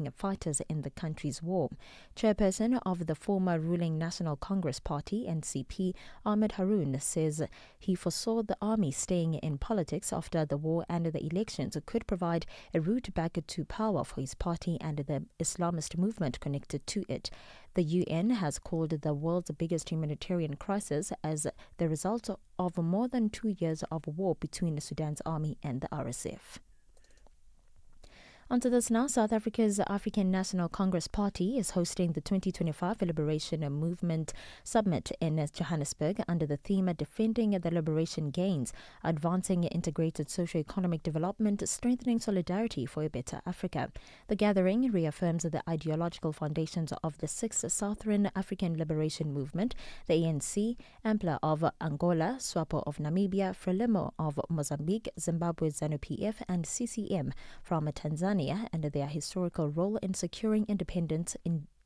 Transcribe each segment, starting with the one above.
leading fighters in the country's war. Chairperson of the former ruling National Congress Party, NCP, Ahmed Haroon, says he foresaw the army staying in politics after the war and the elections could provide a route back to power for his party and the Islamist movement connected to it. The UN has called the world's biggest humanitarian crisis as the result of more than 2 years of war between Sudan's army and the RSF. Onto this now, South Africa's African National Congress Party is hosting the 2025 Liberation Movement Summit in Johannesburg under the theme Defending the Liberation Gains, Advancing Integrated Socio-Economic Development, Strengthening Solidarity for a Better Africa. The gathering reaffirms the ideological foundations of the Sixth Southern African Liberation Movement, the ANC, AMPLA of Angola, SWAPO of Namibia, FRELIMO of Mozambique, Zimbabwe ZANU-PF and CCM from Tanzania, and their historical role in securing independence,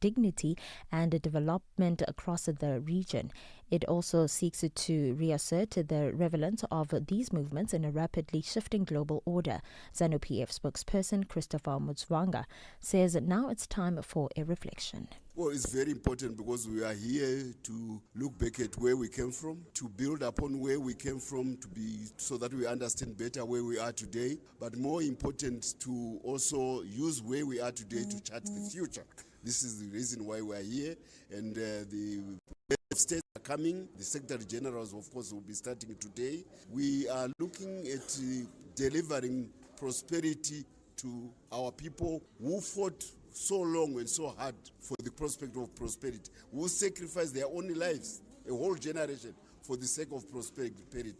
dignity and development across the region. It also seeks to reassert the relevance of these movements in a rapidly shifting global order. ZANU-PF spokesperson Christopher Mutsvanga says now it's time for a reflection. Well, it's very important because we are here to look back at where we came from, to build upon where we came from, so that we understand better where we are today, but more important to also use where we are today to chart the future. This is the reason why we are here, and the states are coming. The Secretary Generals, of course, will be starting today. We are looking at delivering prosperity to our people who fought so long and so hard for the prospect of prosperity, who sacrificed their own lives, a whole generation, for the sake of prosperity.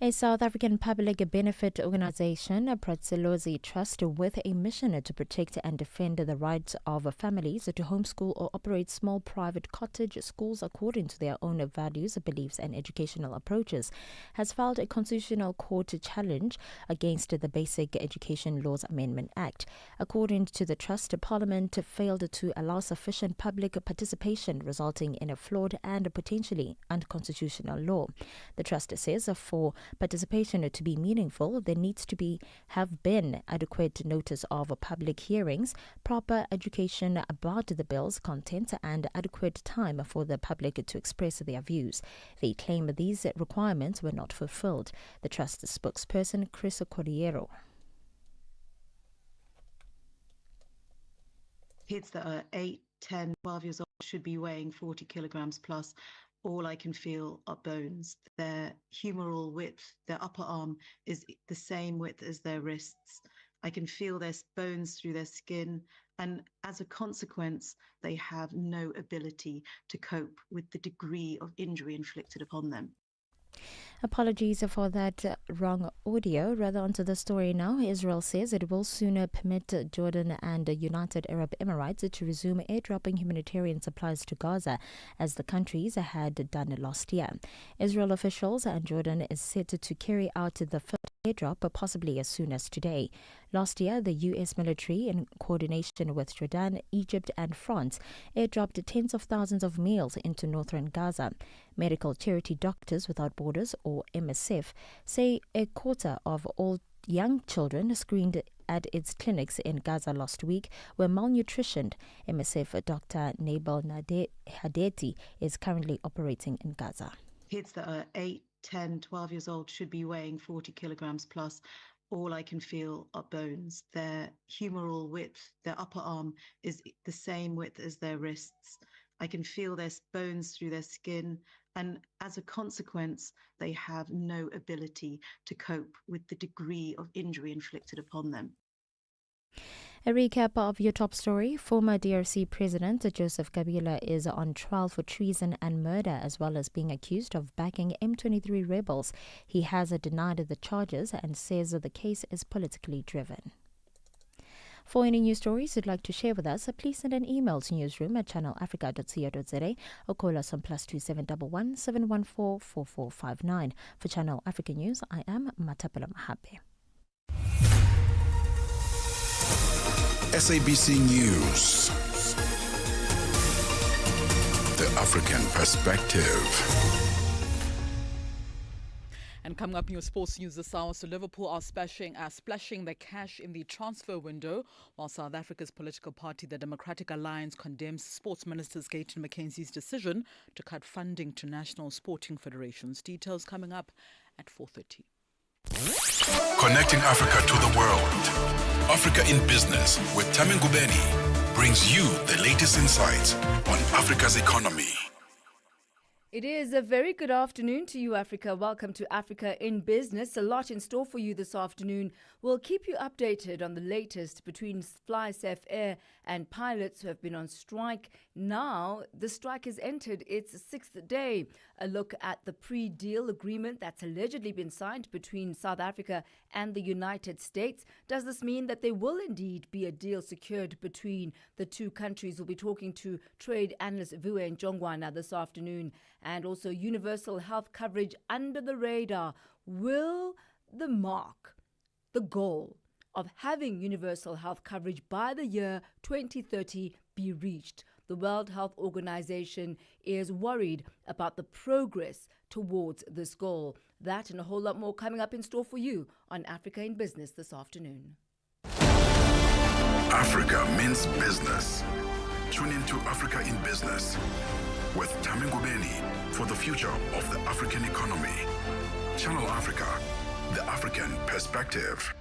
A South African public benefit organisation, Pratselozi Trust, with a mission to protect and defend the rights of families to homeschool or operate small private cottage schools according to their own values, beliefs and educational approaches, has filed a constitutional court challenge against the Basic Education Laws Amendment Act. According to the Trust, Parliament failed to allow sufficient public participation, resulting in a flawed and potentially unconstitutional law. The Trust says for participation to be meaningful, there needs to have been adequate notice of public hearings, proper education about the bill's content, and adequate time for the public to express their views. They claim these requirements were not fulfilled. The Trust spokesperson, Chris Corriero. Kids that are 8, 10, 12 years old should be weighing 40 kilograms plus. All I can feel are bones. Their humeral width, their upper arm, is the same width as their wrists. I can feel their bones through their skin, and as a consequence, they have no ability to cope with the degree of injury inflicted upon them. Apologies for that wrong audio. Rather, onto the story now. Israel says it will sooner permit Jordan and the United Arab Emirates to resume airdropping humanitarian supplies to Gaza, as the countries had done last year. Israel officials and Jordan is set to carry out the first airdrop possibly as soon as today. Last year, the U.S. military, in coordination with Jordan, Egypt and France, airdropped tens of thousands of meals into northern Gaza. Medical charity Doctors Without Borders, or MSF, say a quarter of all young children screened at its clinics in Gaza last week were malnutritioned. MSF Dr. Nabal Hadeti is currently operating in Gaza. Kids that are 8, 10, 12 years old should be weighing 40 kilograms plus. All I can feel are bones. Their humeral width, their upper arm, is the same width as their wrists. I can feel their bones through their skin, and as a consequence, they have no ability to cope with the degree of injury inflicted upon them. A recap of your top story. Former DRC President Joseph Kabila is on trial for treason and murder, as well as being accused of backing M23 rebels. He has denied the charges and says the case is politically driven. For any news stories you'd like to share with us, please send an email to newsroom@channelafrica.co.za or call us on +2711 714 4459. For Channel Africa News, I am Matapela Mahape. SABC News. The African Perspective. And And coming up in your sports news this hour, so Liverpool are splashing the cash in the transfer window, while South Africa's political party, the Democratic Alliance, condemns Sports Minister Gayton McKenzie's decision to cut funding to national sporting federations. Details coming up at 4:30. Connecting Africa to the world. Africa in Business with Thami Ngubeni brings you the latest insights on Africa's economy. It is a very good afternoon to you, Africa. Welcome to Africa in Business. A lot in store for you this afternoon. We'll keep you updated on the latest between FlySafe Air and pilots who have been on strike. Now, the strike has entered its sixth day. A look at the pre-deal agreement that's allegedly been signed between South Africa and the United States. Does this mean that there will indeed be a deal secured between the two countries? We'll be talking to trade analyst Vue Njongwana this afternoon. And also universal health coverage under the radar. Will the mark, the goal of having universal health coverage by the year 2030 be reached? The World Health Organization is worried about the progress towards this goal. That and a whole lot more coming up in store for you on Africa in Business this afternoon. Africa means business. Tune into Africa in Business with Thami Ngubeni for the future of the African economy. Channel Africa, the African perspective.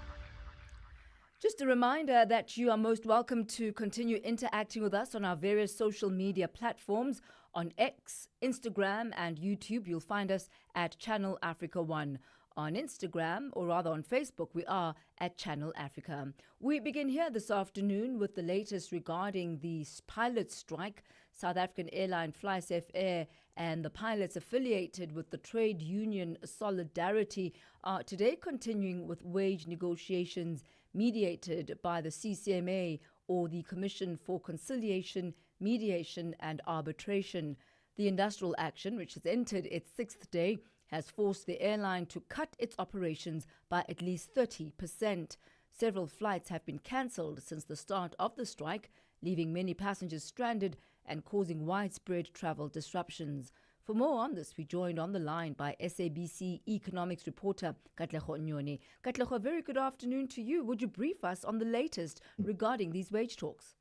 Just a reminder that you are most welcome to continue interacting with us on our various social media platforms. On X, Instagram and YouTube, you'll find us at Channel Africa 1. On Instagram, or rather on Facebook, we are at Channel Africa. We begin here this afternoon with the latest regarding the pilot strike. South African airline FlySafe Air and the pilots affiliated with the trade union Solidarity are today continuing with wage negotiations mediated by the CCMA, or the Commission for Conciliation, Mediation and Arbitration. The industrial action, which has entered its sixth day, has forced the airline to cut its operations by at least 30%. Several flights have been cancelled since the start of the strike, leaving many passengers stranded and causing widespread travel disruptions. For more on this, we joined on the line by SABC economics reporter Katlego Nyoni. Katlego, a very good afternoon to you. Would you brief us on the latest regarding these wage talks?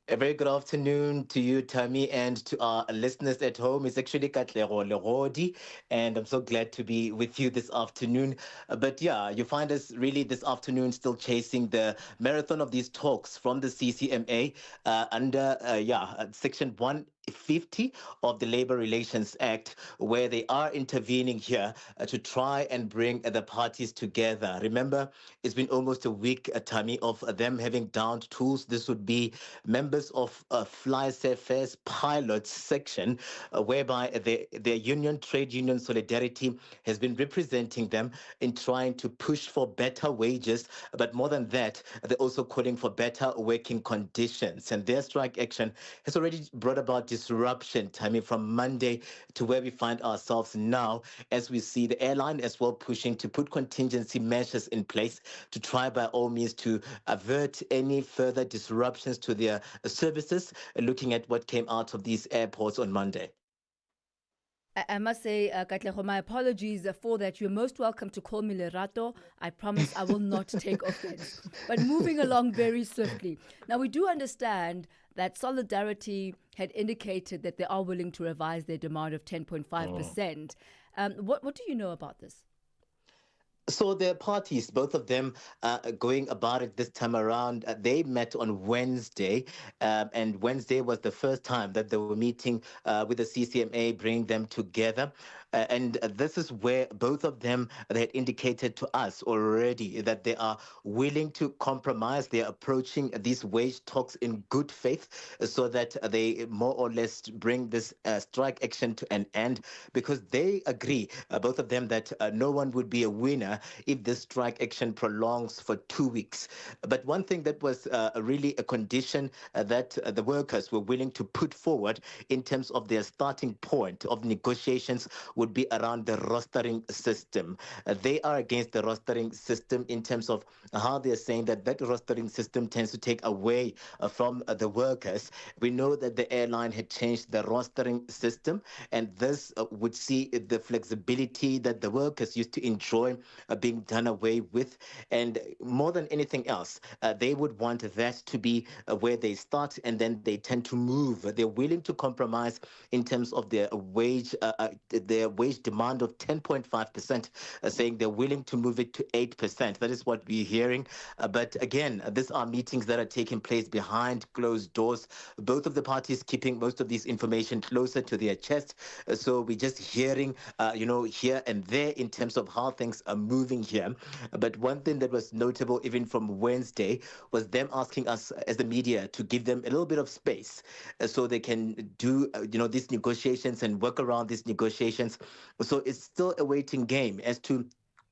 A very good afternoon to you, Thami, and to our listeners at home. It's actually Katlego Lerodi, and I'm so glad to be with you this afternoon. But yeah, you find us really this afternoon still chasing the marathon of these talks from the CCMA under Section 150 of the Labor Relations Act, where they are intervening here to try and bring the parties together. Remember, it's been almost a week, Thami, of them having downed tools. This would be members of FlySafe Air's pilots section, whereby their union, trade union Solidarity, has been representing them in trying to push for better wages. But more than that, they're also calling for better working conditions. And their strike action has already brought about disruption, Thami, from Monday to where we find ourselves now, as we see the airline as well pushing to put contingency measures in place to try by all means to avert any further disruptions to their services, looking at what came out of these airports on Monday. I must say, Katlego, my apologies for that. You're most welcome to call me Lerato. I promise I will not take offense. But moving along very swiftly. Now, we do understand that Solidarity had indicated that they are willing to revise their demand of 10.5%. What do you know about this? So the parties, both of them going about it this time around, they met on Wednesday, and Wednesday was the first time that they were meeting with the CCMA, bringing them together. And this is where both of them, they had indicated to us already that they are willing to compromise. They are approaching these wage talks in good faith so that they more or less bring this strike action to an end, because they agree, both of them, that no one would be a winner if this strike action prolongs for 2 weeks. But one thing that was really a condition that the workers were willing to put forward in terms of their starting point of negotiations would be around the rostering system. They are against the rostering system in terms of how they're saying that rostering system tends to take away from the workers. We know that the airline had changed the rostering system, and this would see the flexibility that the workers used to enjoy being done away with. And more than anything else, they would want that to be where they start, and then they tend to move. They're willing to compromise in terms of their wage demand of 10.5%, saying they're willing to move it to 8%. That is what we're hearing. But again, these are meetings that are taking place behind closed doors. Both of the parties keeping most of this information closer to their chest. So we're just hearing, here and there in terms of how things are moving here. But one thing that was notable even from Wednesday was them asking us as the media to give them a little bit of space so they can do, these negotiations and work around these negotiations. So it's still a waiting game as to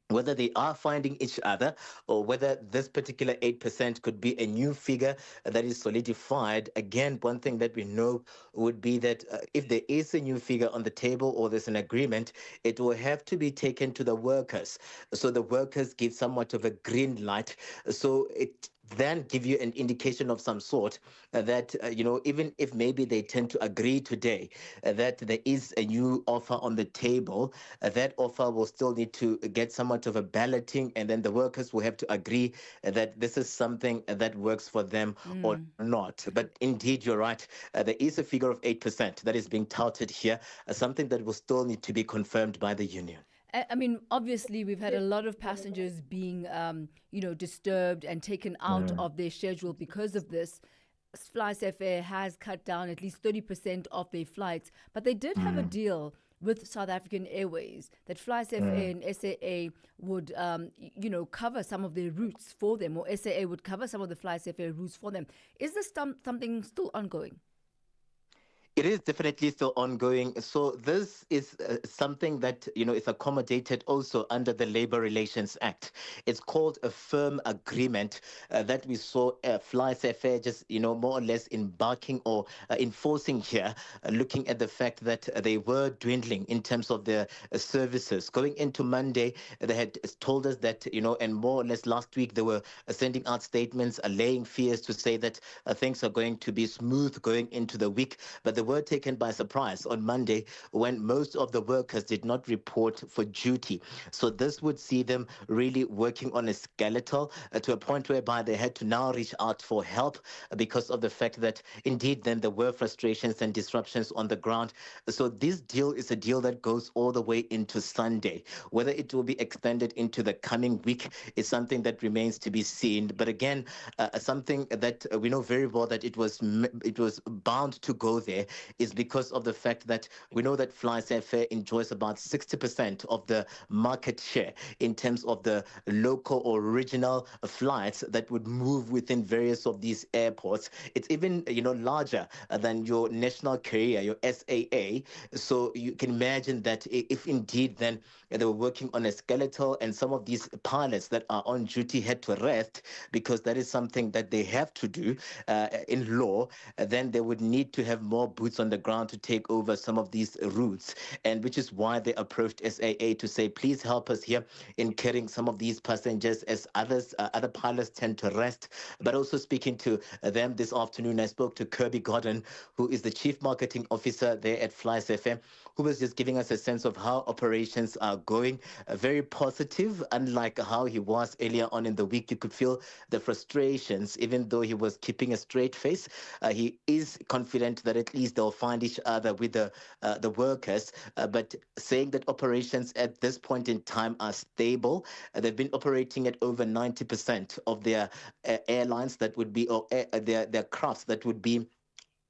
whether they are finding each other or whether this particular 8% could be a new figure that is solidified. Again, one thing that we know would be that if there is a new figure on the table or there's an agreement, it will have to be taken to the workers. So the workers give somewhat of a green light. So it then give you an indication of some sort that, even if maybe they tend to agree today that there is a new offer on the table, that offer will still need to get somewhat of a balloting, and then the workers will have to agree that this is something that works for them or not. But indeed, you're right. There is a figure of 8% that is being touted here, something that will still need to be confirmed by the union. I mean, obviously, we've had a lot of passengers being, disturbed and taken out of their schedule because of this. FlySafair has cut down at least 30% of their flights, but they did have a deal with South African Airways that FlySafair and SAA would, cover some of their routes for them, or SAA would cover some of the FlySafair routes for them. Is this something still ongoing? It is definitely still ongoing. So this is something that, is accommodated also under the Labor Relations Act. It's called a firm agreement that we saw FlySafair just, more or less embarking or enforcing here, looking at the fact that they were dwindling in terms of their services. Going into Monday, they had told us that, and more or less last week, they were sending out statements, allaying fears to say that things are going to be smooth going into the week. But they were taken by surprise on Monday when most of the workers did not report for duty. So this would see them really working on a skeletal to a point whereby they had to now reach out for help because of the fact that indeed then there were frustrations and disruptions on the ground. So this deal is a deal that goes all the way into Sunday. Whether it will be extended into the coming week is something that remains to be seen. But again, something that we know very well that it was bound to go there is because of the fact that we know that FlySafair enjoys about 60% of the market share in terms of the local or regional flights that would move within various of these airports. It's even, larger than your national carrier, your SAA. So you can imagine that if indeed then they were working on a skeletal and some of these pilots that are on duty had to rest because that is something that they have to do in law, then they would need to have more boots on the ground to take over some of these routes, and which is why they approached SAA to say, please help us here in carrying some of these passengers as other pilots tend to rest. But also speaking to them this afternoon, I spoke to Kirby Gordon, who is the Chief Marketing Officer there at FlySafair, who was just giving us a sense of how operations are going. Very positive, unlike how he was earlier on in the week. You could feel the frustrations, even though he was keeping a straight face. He is confident that at least they'll find each other with the workers, but saying that operations at this point in time are stable. They've been operating at over 90% of their airlines that would be, or their crafts that would be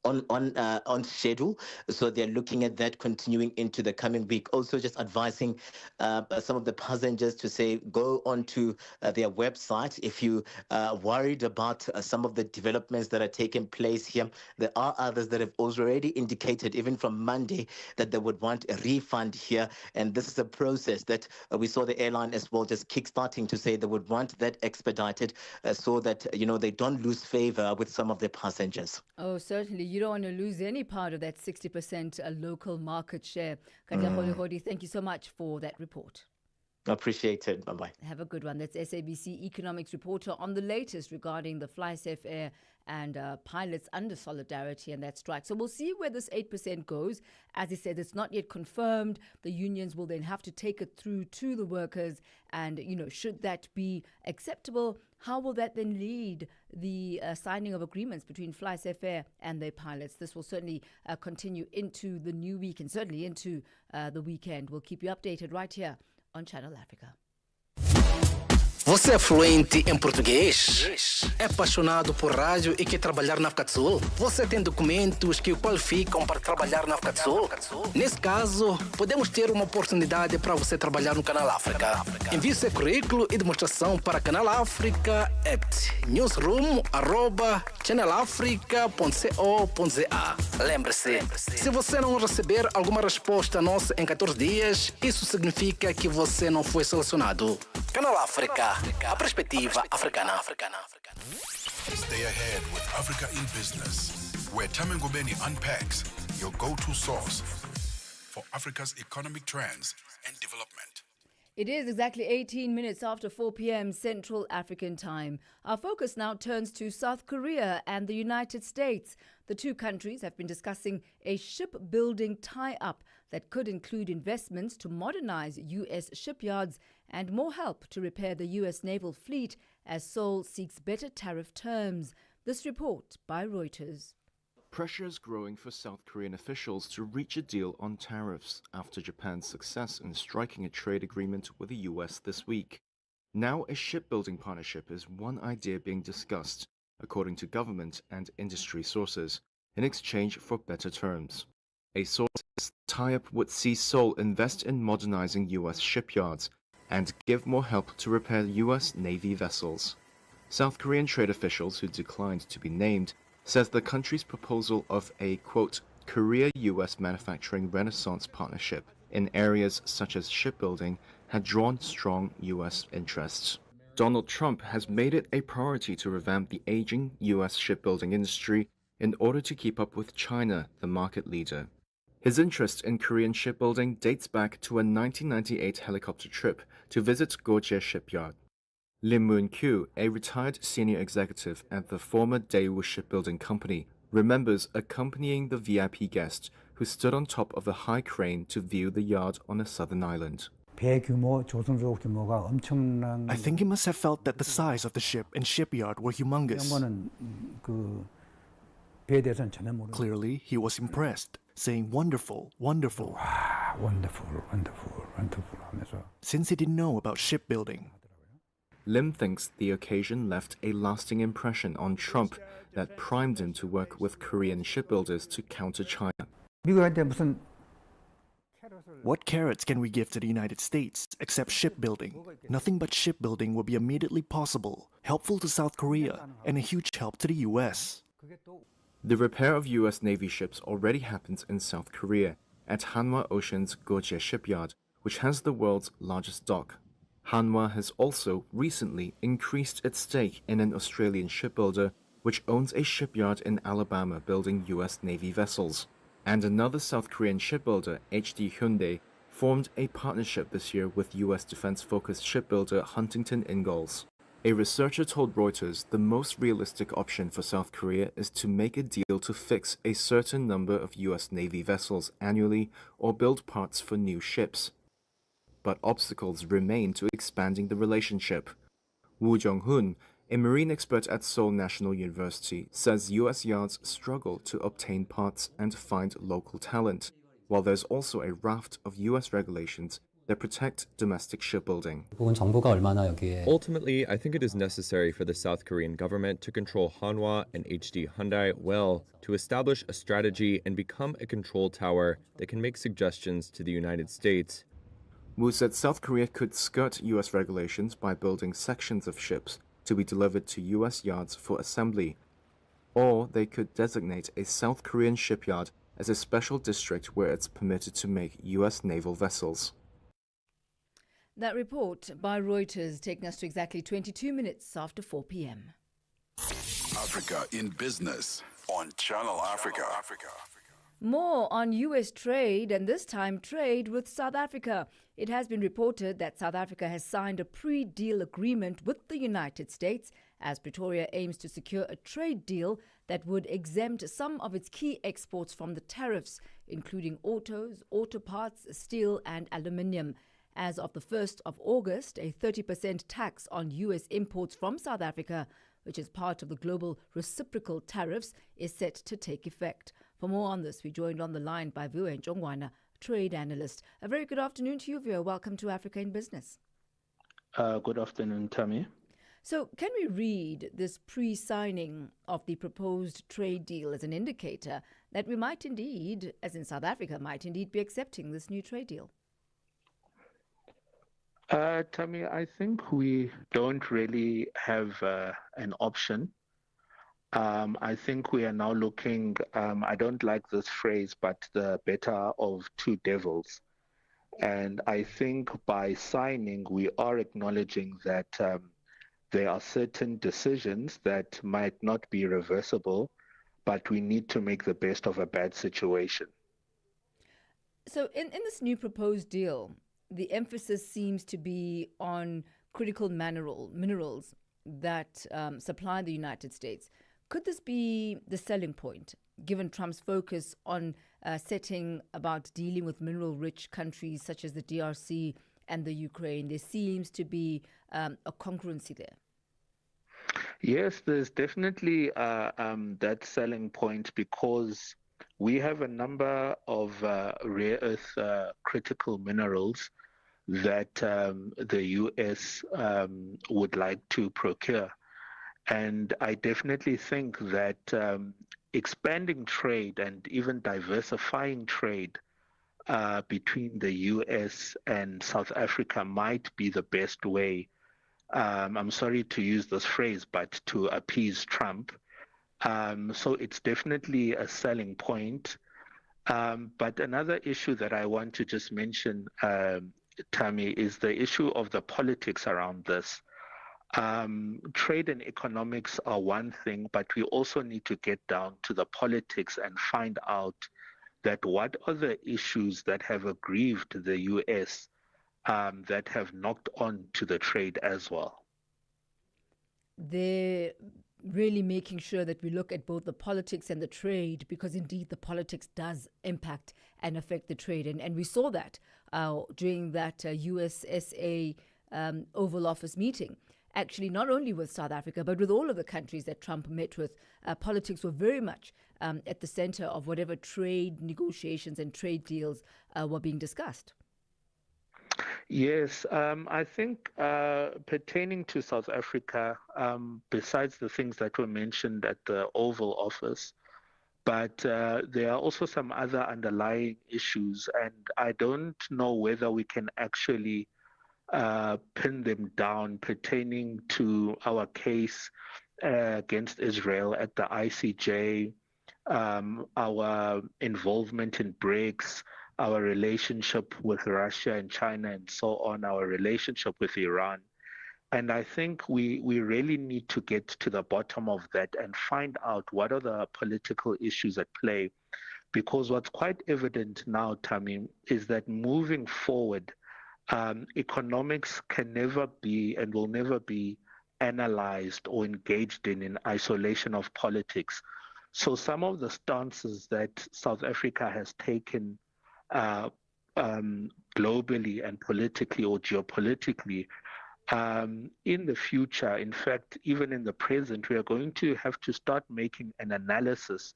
on schedule. So they're looking at that continuing into the coming week. Also just advising some of the passengers to say go onto their website if you are worried about some of the developments that are taking place here. There are others that have already indicated even from Monday that they would want a refund here, and this is a process that we saw the airline as well just kickstarting to say they would want that expedited so that they don't lose favor with some of their passengers. Oh, certainly. you don't want to lose any part of that 60% local market share. Katlego Legodi, thank you so much for that report. Appreciate it. Bye-bye. Have a good one. That's SABC economics reporter on the latest regarding the FlySafe Air and pilots under solidarity and that strike. So we'll see where this 8% goes. As he said, it's not yet confirmed. The unions will then have to take it through to the workers. And, should that be acceptable, how will that then lead the signing of agreements between FlySafe Air and their pilots? This will certainly continue into the new week and certainly into the weekend. We'll keep you updated right here on Channel Africa. Você é fluente em português? É apaixonado por rádio e quer trabalhar na África do Sul? Você tem documentos que o qualificam para trabalhar na África do Sul? Nesse caso, podemos ter uma oportunidade para você trabalhar no Canal África. Envie seu currículo e demonstração para Canal África at newsroom@channelafrica.co.za. Lembre-se, se você não receber alguma resposta nossa em 14 dias, isso significa que você não foi selecionado. Canal África, a perspectiva africana. Stay ahead with Africa in Business, where Thami Ngubeni unpacks your go-to source for Africa's economic trends and development. It is exactly 18 minutes after 4 p.m. Central African time. Our focus now turns to South Korea and the United States. The two countries have been discussing a shipbuilding tie-up that could include investments to modernize U.S. shipyards and more help to repair the U.S. naval fleet as Seoul seeks better tariff terms. This report by Reuters. Pressure is growing for South Korean officials to reach a deal on tariffs after Japan's success in striking a trade agreement with the US this week. Now a shipbuilding partnership is one idea being discussed, according to government and industry sources, in exchange for better terms. A source says the tie-up would see Seoul invest in modernizing US shipyards and give more help to repair US Navy vessels. South Korean trade officials who declined to be named says the country's proposal of a, quote, Korea-US manufacturing renaissance partnership in areas such as shipbuilding had drawn strong US interests. Donald Trump has made it a priority to revamp the aging US shipbuilding industry in order to keep up with China, the market leader. His interest in Korean shipbuilding dates back to a 1998 helicopter trip to visit Goje Shipyard. Lim Moon-kyu, a retired senior executive at the former Daewoo Shipbuilding Company, remembers accompanying the VIP guest who stood on top of a high crane to view the yard on a southern island. 배 규모, 조선소 규모가 엄청난. I think he must have felt that the size of the ship and shipyard were humongous. 영어는 그 배에 대해서는 전혀 모르고. Clearly, he was impressed, saying wonderful, wonderful. 와, wonderful, wonderful, wonderful 하면서. Since he didn't know about shipbuilding. Lim thinks the occasion left a lasting impression on Trump that primed him to work with Korean shipbuilders to counter China. 미국한테 무슨 What carrots can we give to the United States except shipbuilding? Nothing but shipbuilding will be immediately possible, helpful to South Korea, and a huge help to the U.S. The repair of U.S. Navy ships already happens in South Korea at Hanwha Ocean's Goje Shipyard, which has the world's largest dock. Hanwha has also recently increased its stake in an Australian shipbuilder which owns a shipyard in Alabama building U.S. Navy vessels. And another South Korean shipbuilder, HD Hyundai, formed a partnership this year with U.S. defense-focused shipbuilder Huntington Ingalls. A researcher told Reuters the most realistic option for South Korea is to make a deal to fix a certain number of U.S. Navy vessels annually or build parts for new ships. But obstacles remain to expanding the relationship. Woo Jong-hoon, a marine expert at Seoul National University, says U.S. yards struggle to obtain parts and find local talent, while there's also a raft of U.S. regulations that protect domestic shipbuilding. Ultimately, I think it is necessary for the South Korean government to control Hanwha and HD Hyundai well, to establish a strategy and become a control tower that can make suggestions to the United States. Wu said South Korea could skirt U.S. regulations by building sections of ships to be delivered to U.S. yards for assembly, or they could designate a South Korean shipyard as a special district where it's permitted to make U.S. naval vessels. That report by Reuters taking us to exactly 22 minutes after 4 p.m. Africa in Business on Channel Africa. More on U.S. trade, and this time trade with South Africa. It has been reported that South Africa has signed a pre-deal agreement with the United States as Pretoria aims to secure a trade deal that would exempt some of its key exports from the tariffs, including autos, auto parts, steel and aluminium. As of the 1st of August, a 30% tax on U.S. imports from South Africa, which is part of the global reciprocal tariffs, is set to take effect. For more on this, we're joined on the line by Vua Njongwana, trade analyst. A very good afternoon to you, Vua. Welcome to Africa in Business. Good afternoon, Thami. So can we read this pre-signing of the proposed trade deal as an indicator that we might indeed, as in South Africa, might indeed be accepting this new trade deal? Thami, I think we don't really have an option. I think we are now looking, I don't like this phrase, but the better of two devils. And I think by signing, we are acknowledging that there are certain decisions that might not be reversible, but we need to make the best of a bad situation. So in this new proposed deal, the emphasis seems to be on critical minerals that supply the United States. Could this be the selling point, given Trump's focus on setting about dealing with mineral-rich countries such as the DRC and the Ukraine? There seems to be a congruency there. Yes, there's definitely that selling point because we have a number of rare earth critical minerals that the U.S. Would like to procure. And I definitely think that expanding trade and even diversifying trade between the U.S. and South Africa might be the best way, I'm sorry to use this phrase, but to appease Trump. So it's definitely a selling point. But another issue that I want to just mention, Thami, is the issue of the politics around this. Trade and economics are one thing, but we also need to get down to the politics and find out that what are the issues that have aggrieved the U.S. That have knocked on to the trade as well. They're really making sure that we look at both the politics and the trade, because indeed the politics does impact and affect the trade. And we saw that during that USSA Oval Office meeting. Actually, not only with South Africa, but with all of the countries that Trump met with, politics were very much at the center of whatever trade negotiations and trade deals were being discussed. Yes, I think pertaining to South Africa, besides the things that were mentioned at the Oval Office, but there are also some other underlying issues, and I don't know whether we can actually pin them down pertaining to our case against Israel at the ICJ, our involvement in BRICS, our relationship with Russia and China and so on, our relationship with Iran. And I think we really need to get to the bottom of that and find out what are the political issues at play. Because what's quite evident now, Thami, is that moving forward, economics can never be and will never be analyzed or engaged in isolation of politics. So some of the stances that South Africa has taken globally and politically or geopolitically, in the future, in fact, even in the present, we are going to have to start making an analysis,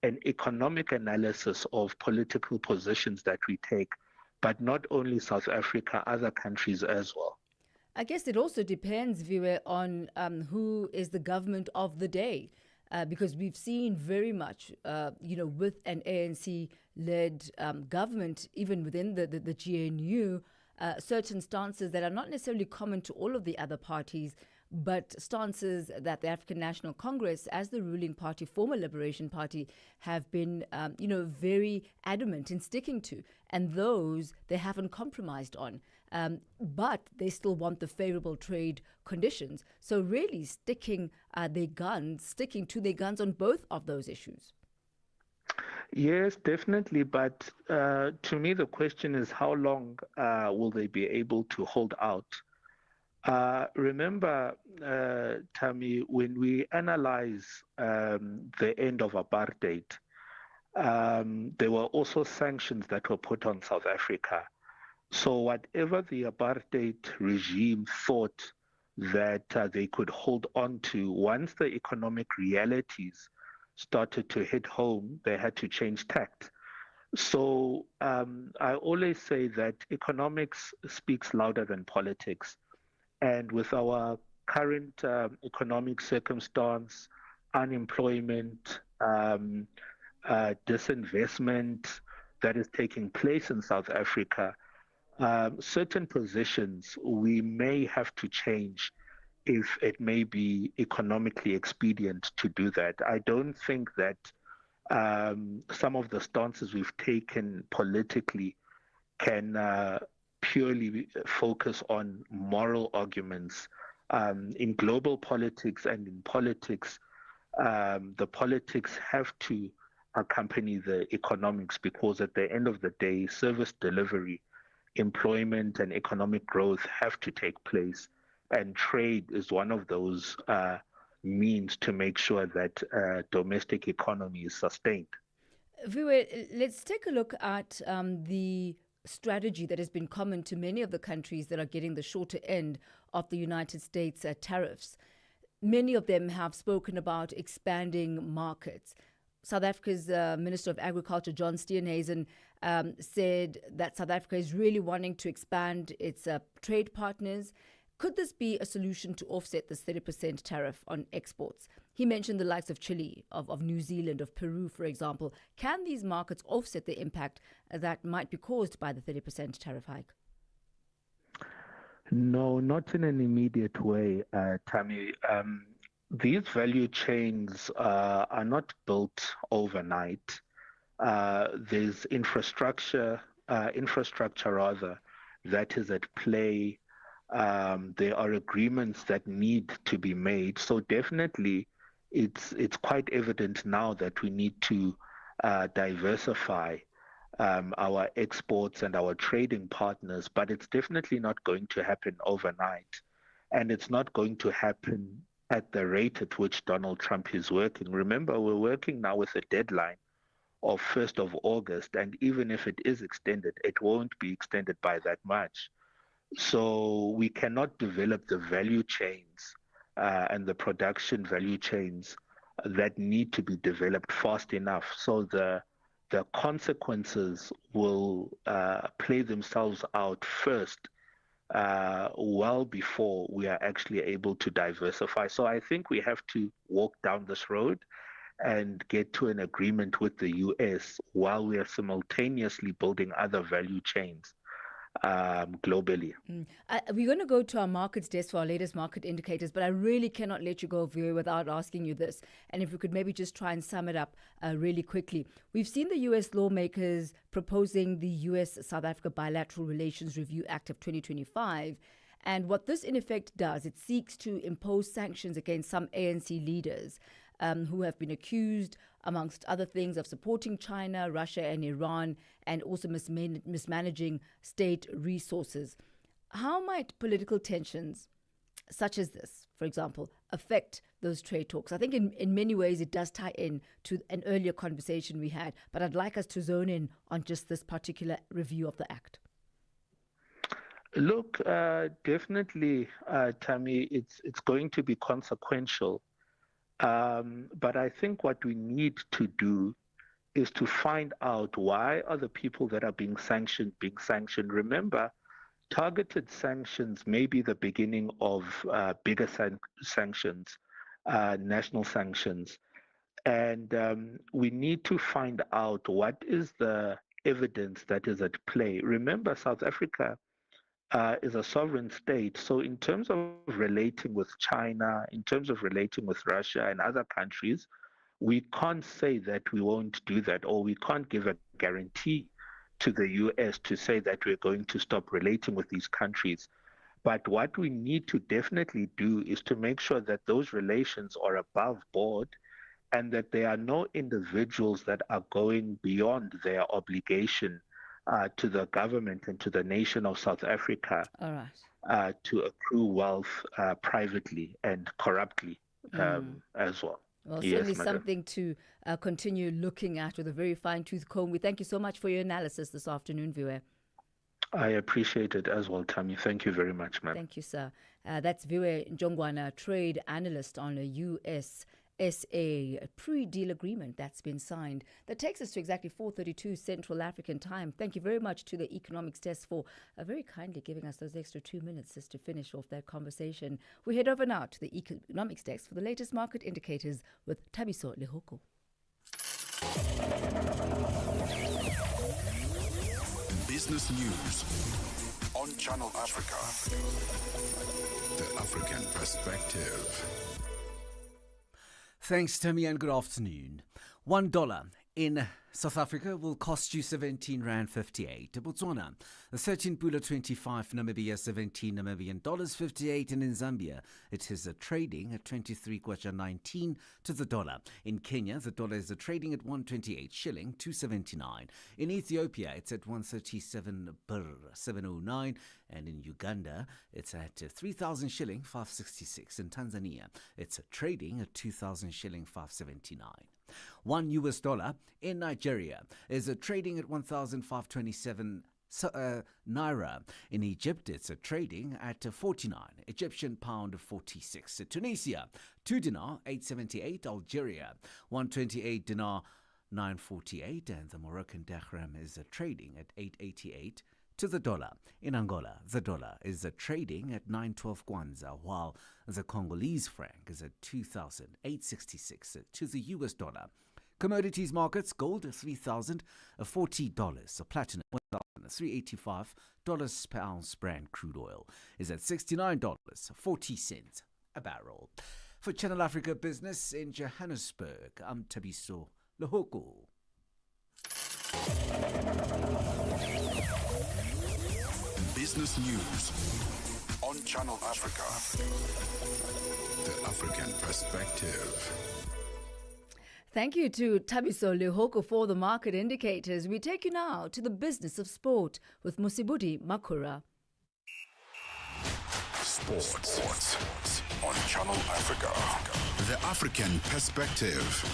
an economic analysis of political positions that we take, but not only South Africa, other countries as well. I guess it also depends, Viwe, on who is the government of the day. Because we've seen very much, with an ANC-led government, even within the GNU, certain stances that are not necessarily common to all of the other parties, but stances that the African National Congress, as the ruling party, former Liberation Party, have been, very adamant in sticking to. And those they haven't compromised on. but they still want the favorable trade conditions. So really sticking to their guns on both of those issues. Yes, definitely. But to me, the question is how long will they be able to hold out? Remember, Thami, when we analyze the end of apartheid, there were also sanctions that were put on South Africa. So whatever the apartheid regime thought that they could hold on to, once the economic realities started to hit home, they had to change tact. So I always say that economics speaks louder than politics. And with our current economic circumstance, unemployment, disinvestment that is taking place in South Africa, certain positions we may have to change if it may be economically expedient to do that. I don't think that some of the stances we've taken politically can purely focus on moral arguments. In global politics and in politics, the politics have to accompany the economics, because at the end of the day, service delivery, employment and economic growth have to take place. And trade is one of those means to make sure that domestic economy is sustained. Viwe, let's take a look at the strategy that has been common to many of the countries that are getting the shorter end of the United States tariffs. Many of them have spoken about expanding markets. South Africa's Minister of Agriculture, John Steenhuisen, said that South Africa is really wanting to expand its trade partners. Could this be a solution to offset this 30% tariff on exports? He mentioned the likes of Chile, of New Zealand, of Peru, for example. Can these markets offset the impact that might be caused by the 30% tariff hike? No, not in an immediate way, Thami. These value chains are not built overnight. There's infrastructure rather, that is at play. There are agreements that need to be made. So definitely, it's quite evident now that we need to diversify our exports and our trading partners, but it's definitely not going to happen overnight. And it's not going to happen at the rate at which Donald Trump is working. Remember, we're working now with a deadline of 1st of August, and even if it is extended, it won't be extended by that much. So we cannot develop the value chains and the production value chains that need to be developed fast enough. So the consequences will play themselves out first, well before we are actually able to diversify. So I think we have to walk down this road and get to an agreement with the US while we are simultaneously building other value chains globally. We're going to go to our markets desk for our latest market indicators, but I really cannot let you go, Viwe, without asking you this. And if we could maybe just try and sum it up really quickly. We've seen the U.S. lawmakers proposing the U.S.-South Africa Bilateral Relations Review Act of 2025. And what this in effect does, it seeks to impose sanctions against some ANC leaders who have been accused, amongst other things, of supporting China, Russia and Iran, and also mismanaging state resources. How might political tensions such as this, for example, affect those trade talks? I think in many ways it does tie in to an earlier conversation we had, but I'd like us to zone in on just this particular review of the Act. Look, definitely, Thami, it's going to be consequential. But I think what we need to do is to find out why are the people that are being sanctioned. Remember, targeted sanctions may be the beginning of bigger sanctions, national sanctions. And we need to find out what is the evidence that is at play. Remember, South Africa is a sovereign state. So in terms of relating with China, in terms of relating with Russia and other countries, we can't say that we won't do that, or we can't give a guarantee to the US to say that we're going to stop relating with these countries. But what we need to definitely do is to make sure that those relations are above board and that there are no individuals that are going beyond their obligation to the government and to the nation of South Africa All right. to accrue wealth privately and corruptly as well. Well, Yes, certainly madam. something to continue looking at with a very fine-tooth comb. We thank you so much for your analysis this afternoon, Viwe. I appreciate it as well, Thami. Thank you very much, ma'am. Thank you, sir. That's Viwe Njongwana, trade analyst on a USA pre-deal agreement that's been signed. That takes us to exactly 4:32 Central African time. Thank you very much to the Economics Desk for very kindly giving us those extra 2 minutes just to finish off that conversation. We head over now to the Economics Desk for the latest market indicators with Thabiso Lehoko. Business news on Channel Africa. The African perspective. Thanks, Tommy, and good afternoon. $1 in South Africa will cost you 17 Rand 58. Botswana, the 13 Pula 25, Namibia 17 Namibian dollars 58, and in Zambia it is trading at 23 kwacha 19 to the dollar. In Kenya, the dollar is trading at 128 shilling 279. In Ethiopia, it's at 137 birr 709, and in Uganda, it's at 3,000 shilling 566. In Tanzania, it's trading at 2,000 shilling 579. $1 in Nigeria is trading at 1,527 naira. In Egypt, it's trading at 49 Egyptian pound 46. Tunisia, 2 dinar 878. Algeria, 128 dinar 948, and the Moroccan dirham is trading at 888 to the dollar. In Angola, the dollar is trading at 912 kwanza, while the Congolese franc is at 2,866 to the US dollar. Commodities markets: gold $3,040, platinum $1,385 per ounce. Brent crude oil is at $69.40 a barrel. For Channel Africa Business in Johannesburg, I'm Thabiso Lehoko. Business news on Channel Africa. The African perspective. Thank you to Thabiso Lehoko for the market indicators. We take you now to the business of sport with Musibudi Makura. Sports on Channel Africa. The African perspective.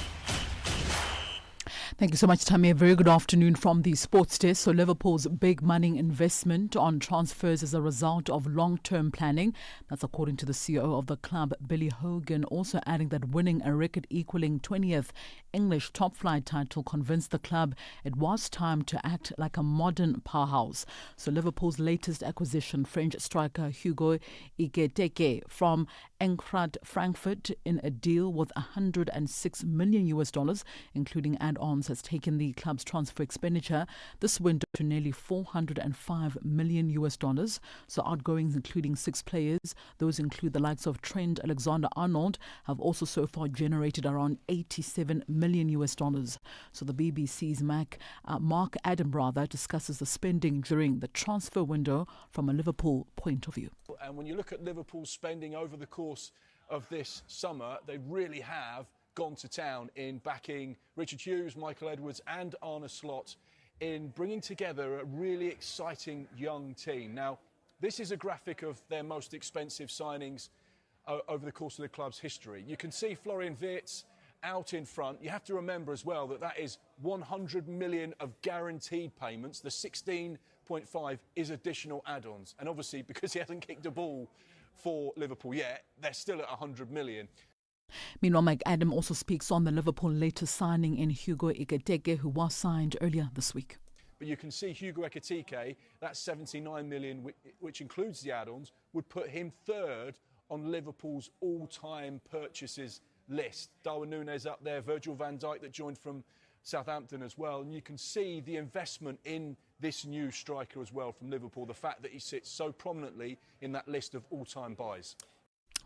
Thank you so much, Thami. A very good afternoon from the sports desk. So Liverpool's big money investment on transfers is a result of long-term planning. That's according to the CEO of the club, Billy Hogan, also adding that winning a record-equaling 20th English top-flight title convinced the club it was time to act like a modern powerhouse. So Liverpool's latest acquisition, French striker Hugo Ekitike from Eintracht Frankfurt, in a deal worth $106 million, including add-ons, has taken the club's transfer expenditure this window to nearly $405 million. So outgoings, including 6 players, those include the likes of Trent Alexander-Arnold, have also so far generated around $87 million. So the BBC's Mark Attenborough discusses the spending during the transfer window from a Liverpool point of view. And when you look at Liverpool's spending over the course of this summer, they really have gone to town in backing Richard Hughes, Michael Edwards and Arne Slot in bringing together a really exciting young team. Now, this is a graphic of their most expensive signings over the course of the club's history. You can see Florian Wirtz out in front. You have to remember as well that that is 100 million of guaranteed payments. The 16.5 is additional add-ons. And obviously, because he hasn't kicked a ball for Liverpool yet, they're still at 100 million. Meanwhile, Mike Adam also speaks on the Liverpool latest signing in Hugo Ekitike, who was signed earlier this week. But you can see Hugo Ekitike, that 79 million, which includes the add-ons, would put him third on Liverpool's all-time purchases list. Darwin Núñez up there, Virgil van Dijk that joined from Southampton as well. And you can see the investment in this new striker as well from Liverpool, the fact that he sits so prominently in that list of all-time buys.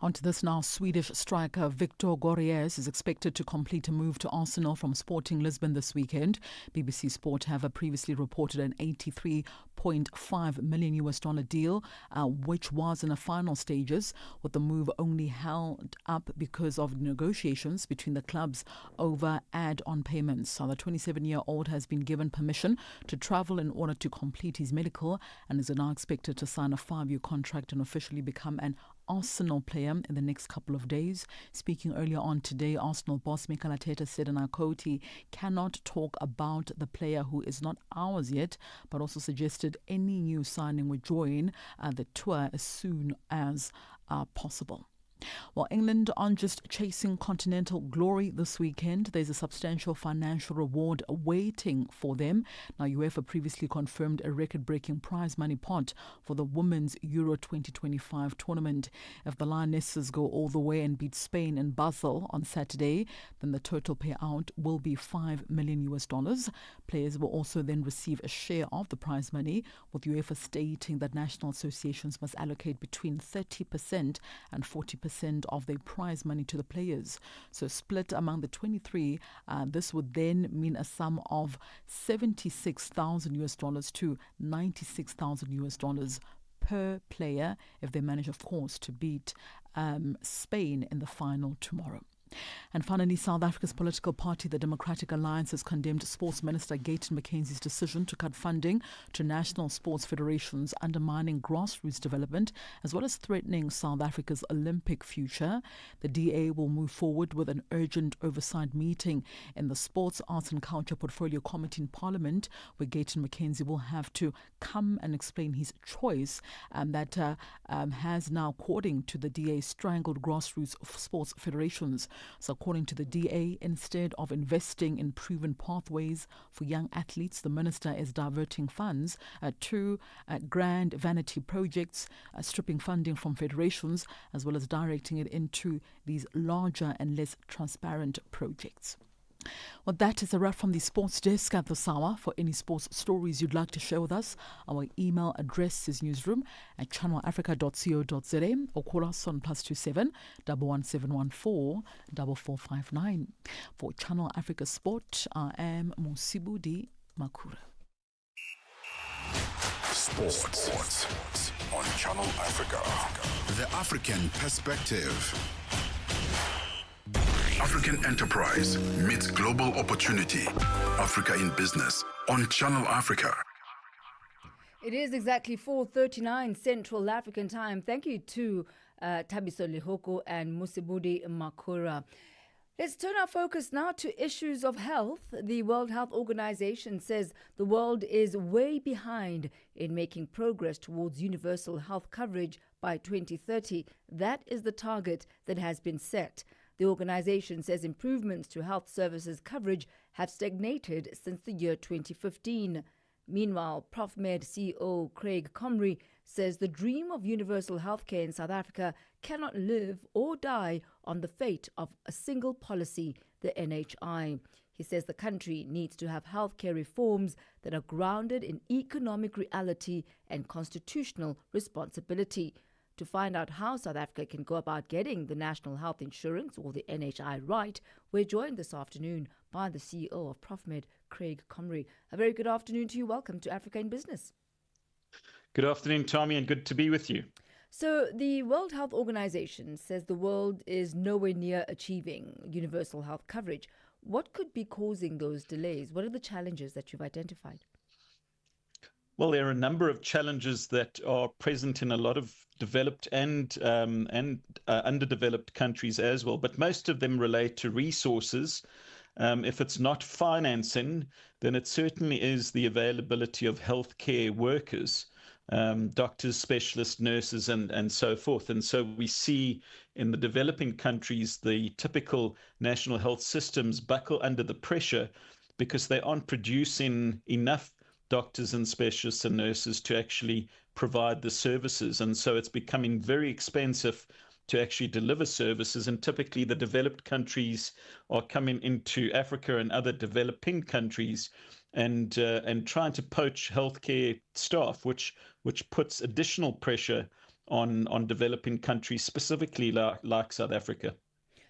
Onto this now, Swedish striker Victor Gyokeres is expected to complete a move to Arsenal from Sporting Lisbon this weekend. BBC Sport have previously reported an $83.5 million deal, which was in the final stages, with the move only held up because of negotiations between the clubs over add-on payments. So the 27-year-old has been given permission to travel in order to complete his medical and is now expected to sign a 5-year contract and officially become an Arsenal player in the next couple of days. Speaking earlier on today, Arsenal boss Mikel Arteta said in our quote, he cannot talk about the player who is not ours yet, but also suggested any new signing would join the tour as soon as possible. While England aren't just chasing continental glory this weekend, there's a substantial financial reward waiting for them. Now, UEFA previously confirmed a record-breaking prize money pot for the Women's Euro 2025 tournament. If the Lionesses go all the way and beat Spain in Basel on Saturday, then the total payout will be $5 million. Players will also then receive a share of the prize money, with UEFA stating that national associations must allocate between 30% and 40% of their prize money to the players. So split among the 23, this would then mean a sum of $76,000 to $96,000 per player if they manage, of course, to beat Spain in the final tomorrow. And finally, South Africa's political party, the Democratic Alliance, has condemned Sports Minister Gayton McKenzie's decision to cut funding to national sports federations, undermining grassroots development as well as threatening South Africa's Olympic future. The DA will move forward with an urgent oversight meeting in the Sports, Arts and Culture Portfolio Committee in Parliament, where Gayton McKenzie will have to come and explain his choice that has now, according to the DA, strangled grassroots sports federations. So according to the DA, instead of investing in proven pathways for young athletes, the minister is diverting funds to grand vanity projects, stripping funding from federations, as well as directing it into these larger and less transparent projects. Well, that is a wrap from the sports desk at this hour. For any sports stories you'd like to share with us, our email address is newsroom@channelafrica.co.za or call us on +27 11714 4459. For Channel Africa Sport, I am Musibudi Makura. Sports on Channel Africa. The African perspective. African enterprise meets global opportunity. Africa in business on Channel Africa. It is exactly 4:39 Central African time. Thank you to Thabiso Lehoko and Musibudi Makura. Let's turn our focus now to issues of health. The World Health Organization says the world is way behind in making progress towards universal health coverage by 2030. That is the target that has been set. The organization says improvements to health services coverage have stagnated since the year 2015. Meanwhile, ProfMed CEO Craig Comrie says the dream of universal healthcare in South Africa cannot live or die on the fate of a single policy, the NHI. He says the country needs to have healthcare reforms that are grounded in economic reality and constitutional responsibility. To find out how South Africa can go about getting the National Health Insurance, or the NHI, right, we're joined this afternoon by the CEO of ProfMed, Craig Comrie. A very good afternoon to you. Welcome to Africa in Business. Good afternoon, Thami, and good to be with you. So the World Health Organization says the world is nowhere near achieving universal health coverage. What could be causing those delays? What are the challenges that you've identified? Well, there are a number of challenges that are present in a lot of developed and underdeveloped countries as well, but most of them relate to resources. If it's not financing, then it certainly is the availability of healthcare workers, doctors, specialists, nurses, and so forth. And so we see in the developing countries, the typical national health systems buckle under the pressure because they aren't producing enough doctors and specialists and nurses to actually provide the services. And so it's becoming very expensive to actually deliver services. And typically the developed countries are coming into Africa and other developing countries and trying to poach healthcare staff, which puts additional pressure on developing countries, specifically like South Africa.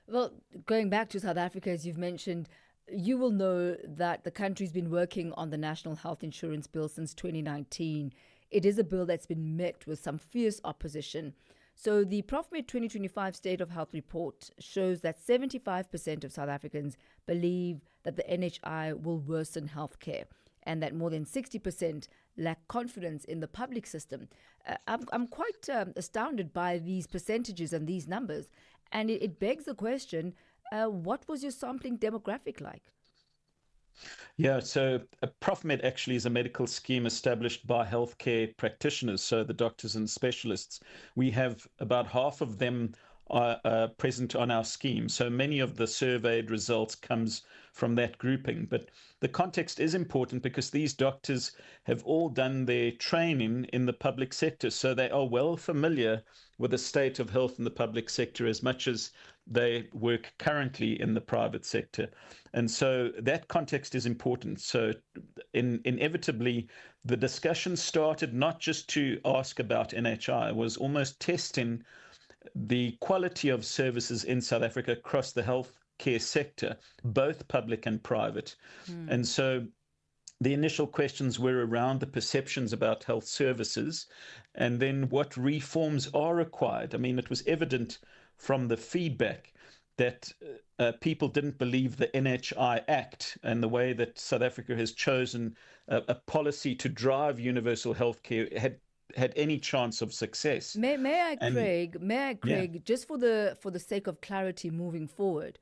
Well, going back to South Africa, as you've mentioned, you will know that the country's been working on the National Health Insurance Bill since 2019. It is a bill that's been met with some fierce opposition. So the Profmed 2025 State of Health report shows that 75% of South Africans believe that the NHI will worsen healthcare, and that more than 60% lack confidence in the public system. I'm quite astounded by these percentages and these numbers, and it begs the question, what was your sampling demographic like? Yeah, so Profmed actually is a medical scheme established by healthcare practitioners, so the doctors and specialists. We have about half of them are present on our scheme. So many of the surveyed results comes from that grouping. But the context is important because these doctors have all done their training in the public sector. So they are well familiar with the state of health in the public sector as much as they work currently in the private sector. And so that context is important. So inevitably, the discussion started not just to ask about NHI, it was almost testing the quality of services in South Africa across the healthcare sector, both public and private. And so the initial questions were around the perceptions about health services and then what reforms are required. I mean, it was evident from the feedback that people didn't believe the NHI Act and the way that South Africa has chosen a policy to drive universal healthcare had any chance of success. May I, Craig, just for the sake of clarity moving forward,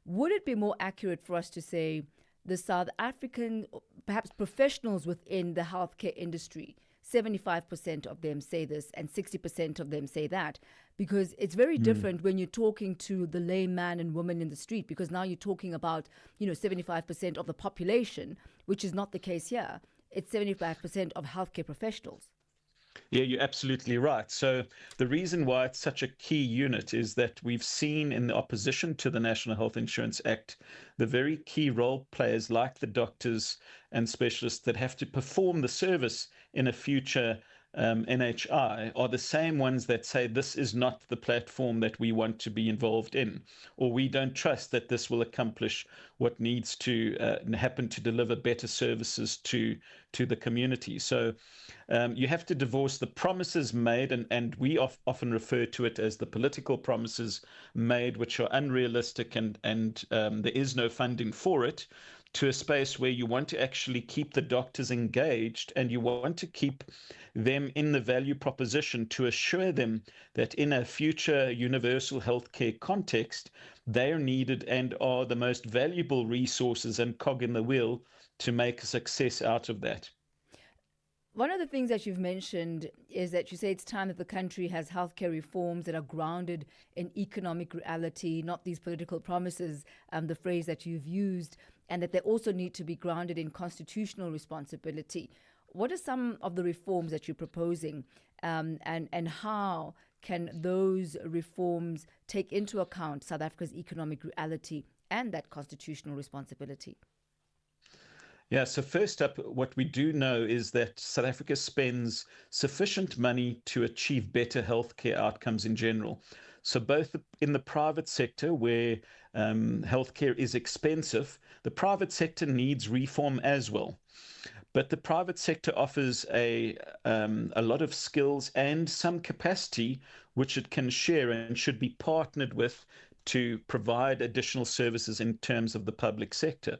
would it be more accurate for us to say the South African, perhaps professionals within the healthcare industry, 75% of them say this and 60% of them say that? Because it's very different when you're talking to the layman and woman in the street, because now you're talking about, 75% of the population, which is not the case here. It's 75% of healthcare professionals. Yeah, you're absolutely right. So the reason why it's such a key unit is that we've seen in the opposition to the National Health Insurance Act, the very key role players like the doctors and specialists that have to perform the service in a future NHI are the same ones that say this is not the platform that we want to be involved in, or we don't trust that this will accomplish what needs to happen to deliver better services to the community. So you have to divorce the promises made, and we often refer to it as the political promises made, which are unrealistic and there is no funding for it, to a space where you want to actually keep the doctors engaged and you want to keep them in the value proposition to assure them that in a future universal healthcare context, they are needed and are the most valuable resources and cog in the wheel to make a success out of that. One of the things that you've mentioned is that you say it's time that the country has healthcare reforms that are grounded in economic reality, not these political promises, the phrase that you've used, and that they also need to be grounded in constitutional responsibility. What are some of the reforms that you're proposing, and how can those reforms take into account South Africa's economic reality and that constitutional responsibility? Yeah, so first up, what we do know is that South Africa spends sufficient money to achieve better healthcare outcomes in general. So both in the private sector, where healthcare is expensive, the private sector needs reform as well. But the private sector offers a lot of skills and some capacity which it can share and should be partnered with to provide additional services in terms of the public sector.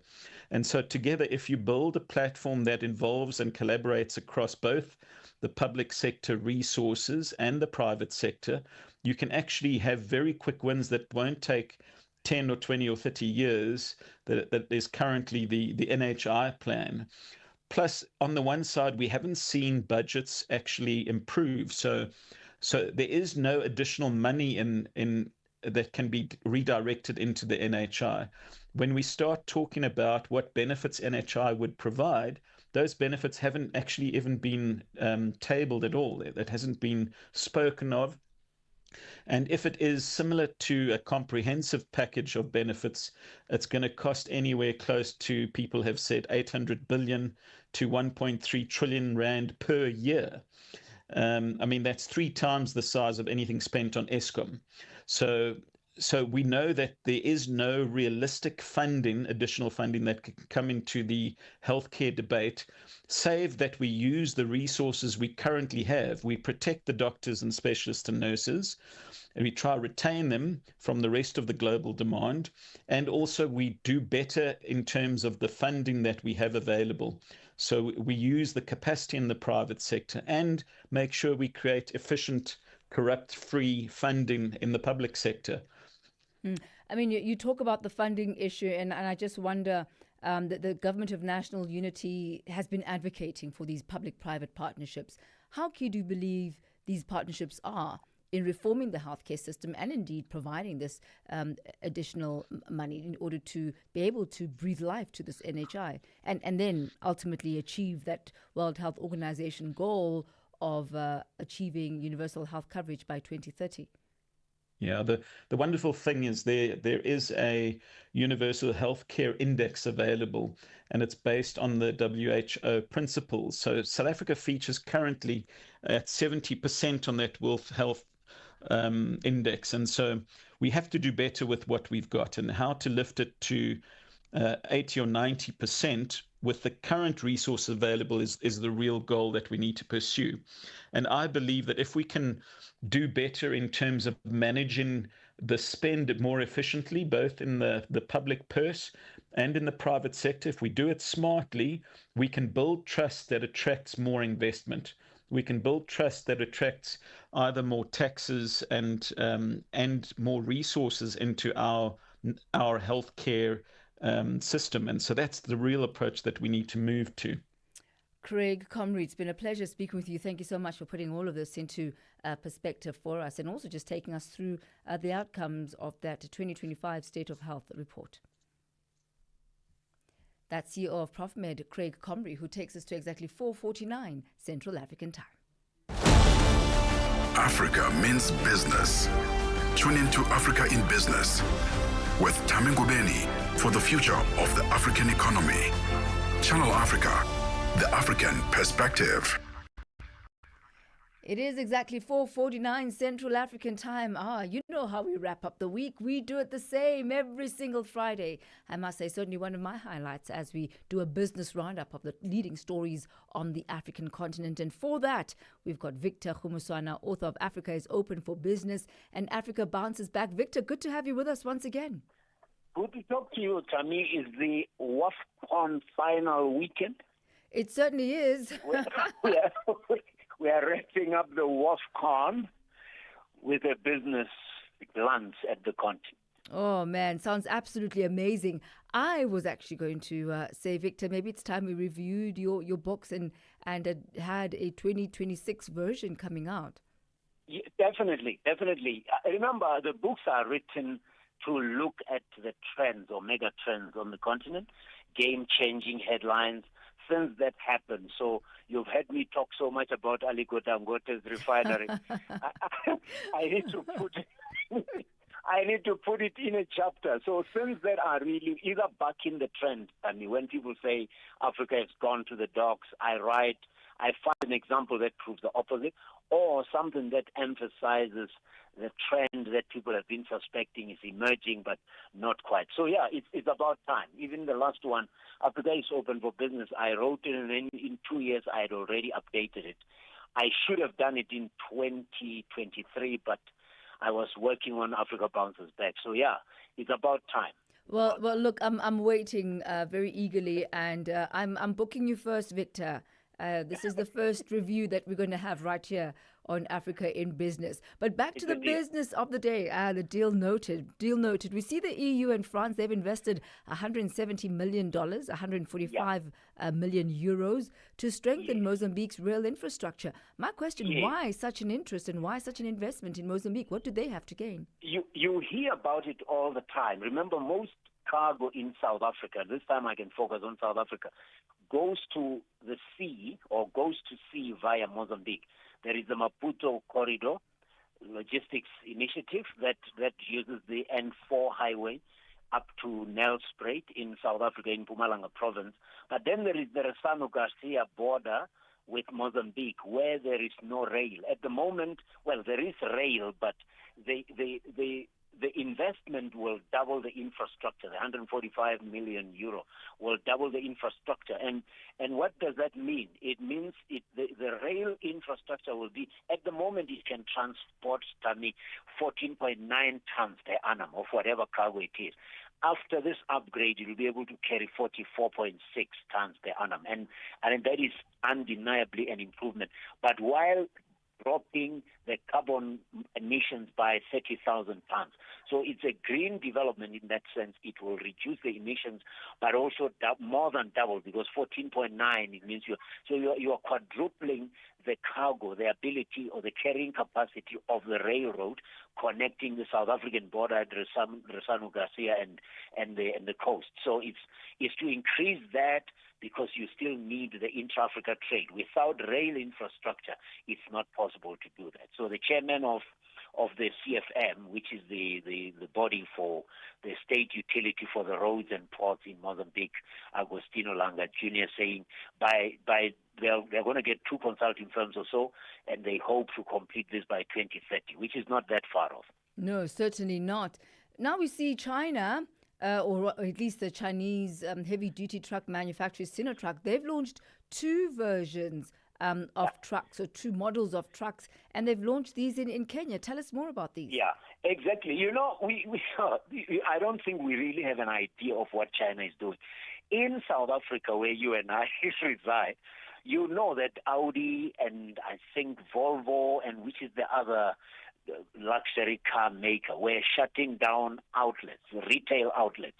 And so together, if you build a platform that involves and collaborates across both the public sector resources and the private sector, you can actually have very quick wins that won't take 10 or 20 or 30 years that is currently the NHI plan. Plus, on the one side, we haven't seen budgets actually improve. So there is no additional money in that can be redirected into the NHI. When we start talking about what benefits NHI would provide, those benefits haven't actually even been tabled at all. That hasn't been spoken of. And if it is similar to a comprehensive package of benefits, it's going to cost anywhere close to, people have said, 800 billion to 1.3 trillion rand per year. I mean, that's 3 times the size of anything spent on Eskom. So we know that there is no realistic funding, additional funding that can come into the healthcare debate, save that we use the resources we currently have. We protect the doctors and specialists and nurses, and we try to retain them from the rest of the global demand. And also we do better in terms of the funding that we have available. So we use the capacity in the private sector and make sure we create efficient, corrupt-free funding in the public sector. I mean, you talk about the funding issue, and I just wonder that the Government of National Unity has been advocating for these public-private partnerships. How key do you believe these partnerships are in reforming the healthcare system and indeed providing this additional money in order to be able to breathe life to this NHI and then ultimately achieve that World Health Organization goal of achieving universal health coverage by 2030? Yeah, the wonderful thing is there is a universal healthcare index available, and it's based on the WHO principles. So South Africa features currently at 70% on that World Health index, and so we have to do better with what we've got, and how to lift it to 80 or 90% with the current resource available is the real goal that we need to pursue. And I believe that if we can do better in terms of managing the spend more efficiently, both in the public purse and in the private sector, if we do it smartly, we can build trust that attracts more investment. We can build trust that attracts either more taxes and more resources into our healthcare system. And so that's the real approach that we need to move to. Craig Comrie, it's been a pleasure speaking with you. Thank you so much for putting all of this into perspective for us, and also just taking us through the outcomes of that 2025 State of Health report. That's CEO of ProfMed, Craig Comrie, who takes us to exactly 4:49 Central African Time. Africa means business. Tune into Africa in Business with Thami Ngubeni for the future of the African economy. Channel Africa, the African perspective. It is exactly 4:49 Central African Time. You know how we wrap up the week. We do it the same every single Friday. I must say, certainly one of my highlights as we do a business roundup of the leading stories on the African continent. And for that, we've got Victor Khumuswana, author of Africa is Open for Business and Africa Bounces Back. Victor, good to have you with us once again. Good to talk to you, Thami. Is the WAFCON final weekend? It certainly is. We are wrapping up the WAFCON with a business glance at the continent. Oh, man, sounds absolutely amazing. I was actually going to say, Victor, maybe it's time we reviewed your books and had a 2026 version coming out. Yeah, definitely. Remember, the books are written to look at the trends or mega trends on the continent, game-changing headlines, things that happen. So you've heard me talk so much about Aliko Dangote's refinery. I need to put it in a chapter. So things that are really either bucking the trend. I mean, when people say Africa has gone to the dogs, I find an example that proves the opposite, or something that emphasizes the trend that people have been suspecting is emerging, but not quite. So yeah, it's about time. Even the last one, Africa is Open for Business, I wrote it, and then in 2 years I had already updated it. I should have done it in 2023, but I was working on Africa Bounces Back. So yeah, it's about time. Well, look, I'm waiting very eagerly, and I'm booking you first, Victor. This is the first review that we're going to have right here on Africa in Business. But back to the business of the day, the deal noted. We see the EU and France, they've invested $170 million, 145 million euros to strengthen Mozambique's rail infrastructure. My question, why such an interest and why such an investment in Mozambique? What do they have to gain? You hear about it all the time. Remember, most cargo in South Africa, this time I can focus on South Africa, goes to the sea or goes to sea via Mozambique. There is the Maputo Corridor Logistics Initiative that uses the N4 highway up to Nelspruit in South Africa, in Mpumalanga province. But then there is the Resano Garcia border with Mozambique, where there is no rail. At the moment, well, there is rail, but the investment will double the infrastructure. The 145 million euro will double the infrastructure. And what does that mean? It means the rail infrastructure will be, at the moment, it can transport 14.9 tons per annum of whatever cargo it is. After this upgrade, it will be able to carry 44.6 tons per annum. And that is undeniably an improvement. But while dropping the carbon emissions by 30,000 tons. So it's a green development in that sense. It will reduce the emissions, but also more than double, because 14.9, it means you are quadrupling the cargo, the ability or the carrying capacity of the railroad connecting the South African border at Resano Garcia and the coast. So it's to increase that, because you still need the intra-Africa trade. Without rail infrastructure, it's not possible to do that. So the chairman of the CFM, which is the body for the state utility for the roads and ports in Mozambique, Agostino Langa Jr., saying they're going to get 2 consulting firms or so, and they hope to complete this by 2030, which is not that far off. No, certainly not. Now we see China, or at least the Chinese heavy-duty truck manufacturer Sinotruk, they've launched 2 versions of trucks, or 2 models of trucks, and they've launched these in Kenya. Tell us more about these. Yeah, exactly. You know, I don't think we really have an idea of what China is doing. In South Africa, where you and I reside, you know that Audi and I think Volvo, and which is the other luxury car maker, were shutting down outlets, retail outlets.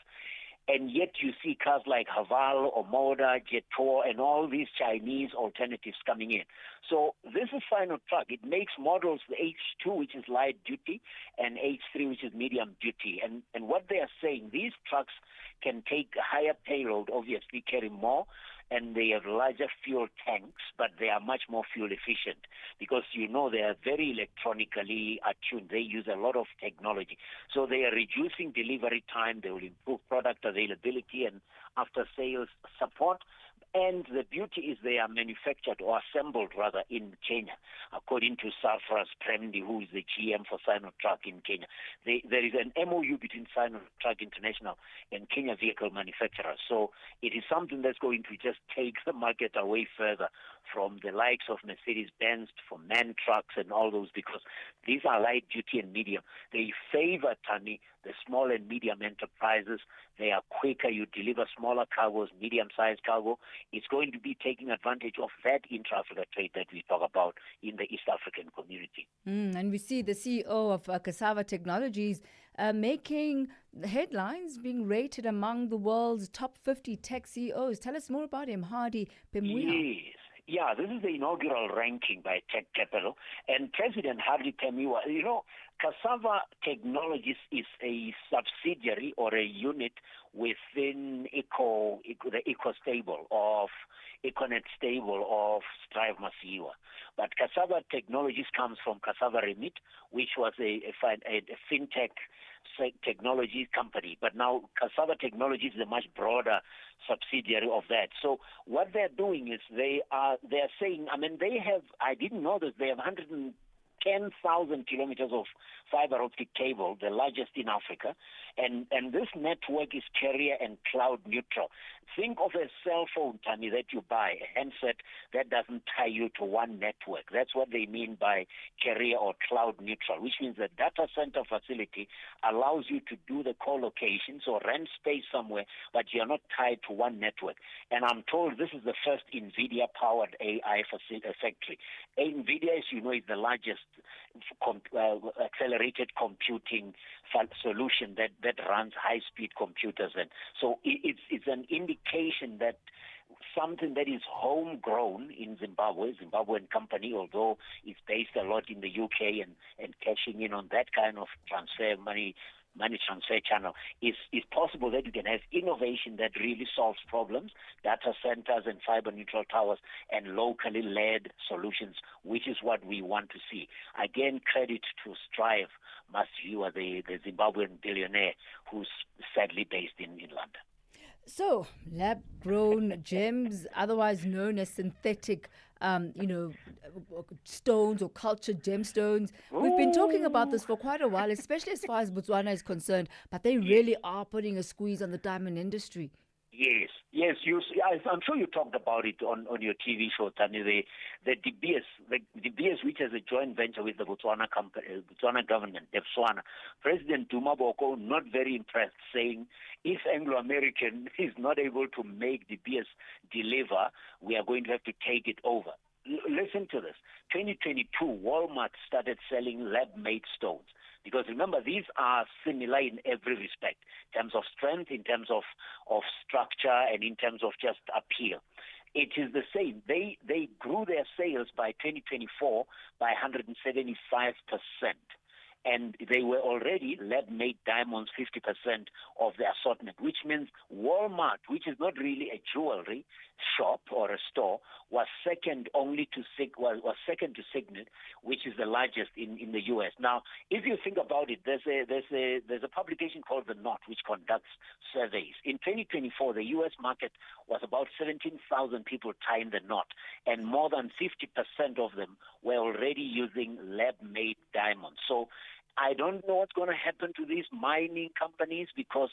And yet you see cars like Haval, Omoda, Jetour, and all these Chinese alternatives coming in. So this is Sinotruk. It makes models, the H2, which is light duty, and H3, which is medium duty. And what they are saying, these trucks can take a higher payload, obviously carry more, and they have larger fuel tanks, but they are much more fuel efficient, because you know they are very electronically attuned. They use a lot of technology. So they are reducing delivery time. They will improve product availability and after-sales support. And the beauty is they are manufactured, or assembled rather, in Kenya, according to Safras Premdi, who is the GM for Sinotruk in Kenya. There is an MOU between Sinotruk International and Kenya vehicle manufacturers. So it is something that's going to just take the market away further from the likes of Mercedes-Benz, from MAN trucks and all those, because these are light duty and medium. They favor, Thami, the small and medium enterprises. They are quicker. You deliver smaller cargos, medium-sized cargo. It's going to be taking advantage of that intra-Africa trade that we talk about in the East African community. And we see the CEO of Cassava Technologies making headlines, being rated among the world's top 50 tech CEOs. Tell us more about him, Hardy Pemuya. Yes. Yeah, this is the inaugural ranking by Tech Capital. And President Hardy Temiwa, you know, Cassava Technologies is a subsidiary or a unit within the Econet stable of Strive Masiyiwa. But Cassava Technologies comes from Cassava Remit, which was a fintech technology company. But now Cassava Technologies is a much broader subsidiary of that. So what they're doing is they're saying, I mean, I didn't know this, they have 110,000 kilometers of fiber optic cable, the largest in Africa, and this network is carrier and cloud neutral. Think of a cell phone, Thami, that you buy, a handset that doesn't tie you to one network. That's what they mean by carrier or cloud neutral, which means the data center facility allows you to do the co-locations or rent space somewhere, but you're not tied to one network. And I'm told this is the first NVIDIA-powered AI factory. NVIDIA, as you know, is the largest accelerated computing solution that runs high-speed computers. And so it's an indication that something that is homegrown in Zimbabwean company, although it's based a lot in the UK and cashing in on that kind of money transfer channel, is possible that you can have innovation that really solves problems, data centers and fiber neutral towers and locally led solutions, which is what we want to see. Again, credit to Strive Masiyiwa, the Zimbabwean billionaire who's sadly based in London. So, lab-grown gems, otherwise known as synthetic, stones or cultured gemstones. We've been talking about this for quite a while, especially as far as Botswana is concerned, but they really are putting a squeeze on the diamond industry. Yes. I'm sure you talked about it on your TV show, Thami. The De Beers, which has a joint venture with the Botswana government, Botswana. President Duma Boko not very impressed, saying if Anglo-American is not able to make De Beers deliver, we are going to have to take it over. Listen to this. 2022, Walmart started selling lab-made stones. Because remember, these are similar in every respect, in terms of strength, in terms of structure, and in terms of just appeal. It is the same. They grew their sales by 2024 by 175%. And they were already lab-made diamonds, 50% of the assortment, which means Walmart, which is not really a jewelry shop or a store, was second to Signet, which is the largest in the U.S. Now, if you think about it, there's a publication called The Knot, which conducts surveys. In 2024, the U.S. market was about 17,000 people tying the knot, and more than 50% of them were already using lab-made diamonds. So I don't know what's going to happen to these mining companies, because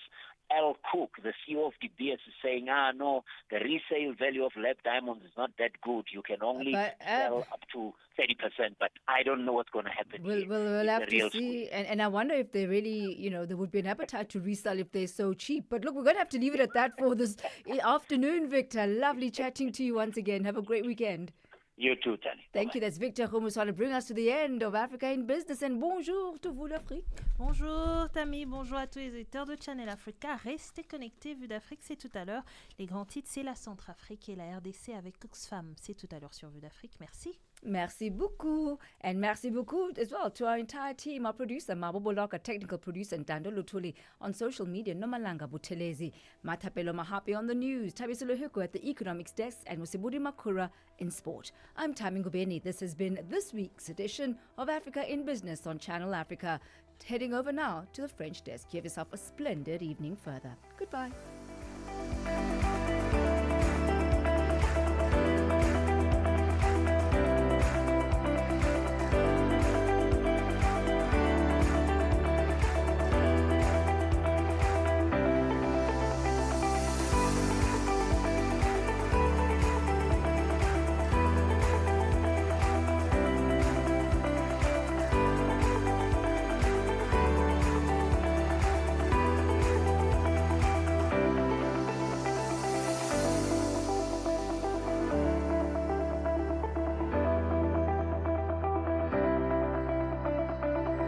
Al Cook, the CEO of De Beers, is saying, no, the resale value of lab diamonds is not that good. You can only sell up to 30%, but I don't know what's going to happen. We'll have to see. And I wonder if they really, there would be an appetite to resell if they're so cheap. But look, we're going to have to leave it at that for this afternoon, Victor. Lovely chatting to you once again. Have a great weekend. You too, Tani. Thank you. That's Victor Khomuswana. Bring us to the end of Africa in Business. And bonjour to vous, l'Afrique. Bonjour, Thami. Bonjour à tous les auditeurs de Channel Africa. Restez connectés. Vue d'Afrique, c'est tout à l'heure. Les grands titres, c'est la Centrafrique et la RDC avec Oxfam. C'est tout à l'heure sur Vue d'Afrique. Merci. Merci beaucoup. And merci beaucoup as well to our entire team, our producer, Mabo Bolok, our technical producer, and Dando Lutuli on social media, Nomalanga Butelezi, Matapelo Mahapi on the news, Tabisulu Huko at the economics desk, and Musibudi Makura in sport. I'm Thami Ngubeni. This has been this week's edition of Africa in Business on Channel Africa. Heading over now to the French desk. Give yourself a splendid evening further. Goodbye.